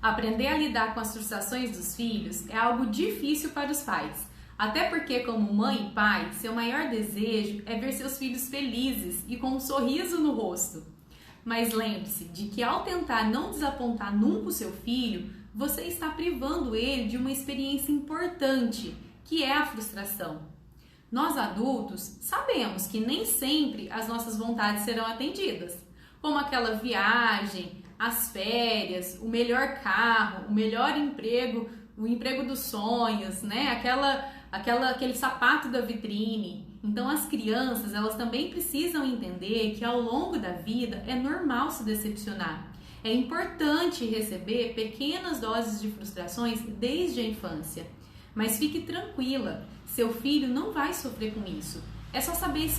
Aprender a lidar com as frustrações dos filhos é algo difícil para os pais, até porque, como mãe e pai, seu maior desejo é ver seus filhos felizes e com um sorriso no rosto. Mas lembre-se de que ao tentar não desapontar nunca o seu filho, você está privando ele de uma experiência importante, que é a frustração. Nós adultos sabemos que nem sempre as nossas vontades serão atendidas, como aquela viagem, as férias, o melhor carro, o melhor emprego, o emprego dos sonhos, né? Aquele sapato da vitrine. Então as crianças, elas também precisam entender que ao longo da vida é normal se decepcionar. É importante receber pequenas doses de frustrações desde a infância. Mas fique tranquila, seu filho não vai sofrer com isso. É só saber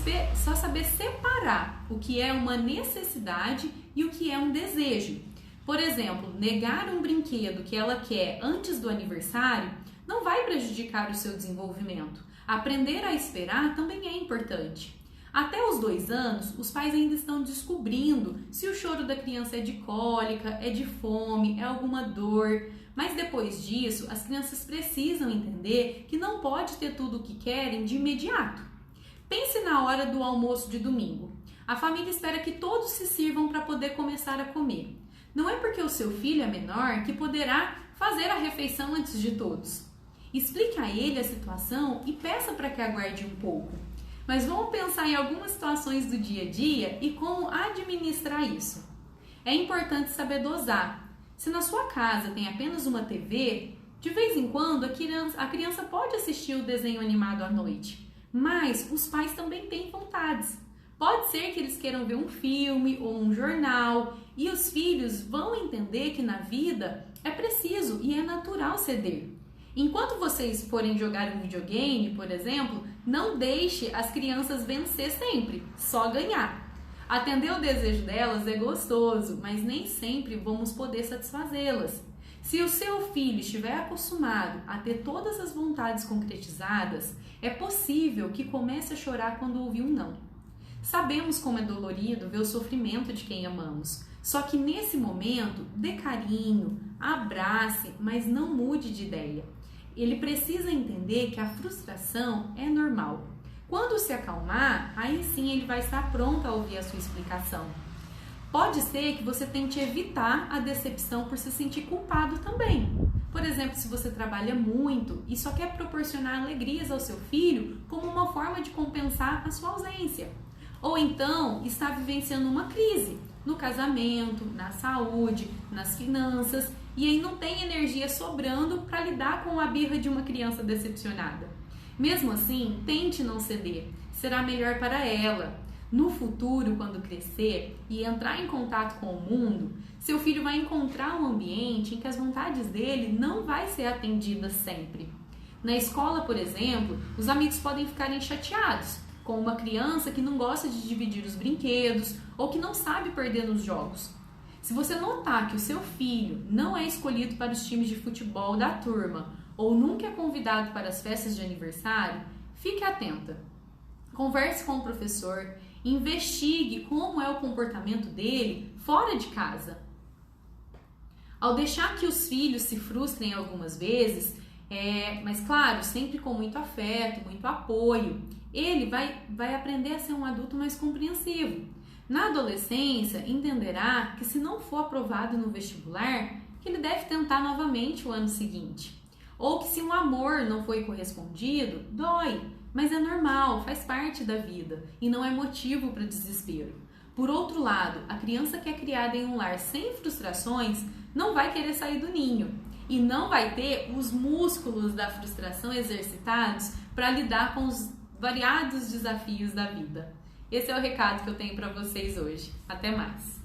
separar o que é uma necessidade e o que é um desejo. Por exemplo, negar um brinquedo que ela quer antes do aniversário não vai prejudicar o seu desenvolvimento. Aprender a esperar também é importante. Até os 2 anos, os pais ainda estão descobrindo se o choro da criança é de cólica, é de fome, é alguma dor. Mas depois disso, as crianças precisam entender que não pode ter tudo o que querem de imediato. Pense na hora do almoço de domingo. A família espera que todos se sirvam para poder começar a comer. Não é porque o seu filho é menor que poderá fazer a refeição antes de todos. Explique a ele a situação e peça para que aguarde um pouco. Mas vamos pensar em algumas situações do dia a dia e como administrar isso. É importante saber dosar. Se na sua casa tem apenas uma TV, de vez em quando a criança pode assistir o desenho animado à noite. Mas os pais também têm vontades. Pode ser que eles queiram ver um filme ou um jornal e os filhos vão entender que na vida é preciso e é natural ceder. Enquanto vocês forem jogar um videogame, por exemplo, não deixe as crianças vencer sempre, só ganhar. Atender o desejo delas é gostoso, mas nem sempre vamos poder satisfazê-las. Se o seu filho estiver acostumado a ter todas as vontades concretizadas, é possível que comece a chorar quando ouvir um não. Sabemos como é dolorido ver o sofrimento de quem amamos, só que nesse momento, dê carinho, abrace, mas não mude de ideia. Ele precisa entender que a frustração é normal. Quando se acalmar, aí sim ele vai estar pronto a ouvir a sua explicação. Pode ser que você tente evitar a decepção por se sentir culpado também. Por exemplo, se você trabalha muito e só quer proporcionar alegrias ao seu filho como uma forma de compensar a sua ausência. Ou então está vivenciando uma crise no casamento, na saúde, nas finanças e aí não tem energia sobrando para lidar com a birra de uma criança decepcionada. Mesmo assim, tente não ceder, será melhor para ela. No futuro, quando crescer e entrar em contato com o mundo, seu filho vai encontrar um ambiente em que as vontades dele não vai ser atendidas sempre. Na escola, por exemplo, os amigos podem ficarem chateados com uma criança que não gosta de dividir os brinquedos ou que não sabe perder nos jogos. Se você notar que o seu filho não é escolhido para os times de futebol da turma ou nunca é convidado para as festas de aniversário, fique atenta. Converse com o professor, investigue como é o comportamento dele fora de casa. Ao deixar que os filhos se frustrem algumas vezes, mas claro, sempre com muito afeto, muito apoio, ele vai aprender a ser um adulto mais compreensivo. Na adolescência, entenderá que se não for aprovado no vestibular, que ele deve tentar novamente o ano seguinte. Ou que se um amor não foi correspondido, dói, mas é normal, faz parte da vida e não é motivo para desespero. Por outro lado, a criança que é criada em um lar sem frustrações não vai querer sair do ninho e não vai ter os músculos da frustração exercitados para lidar com os variados desafios da vida. Esse é o recado que eu tenho para vocês hoje. Até mais!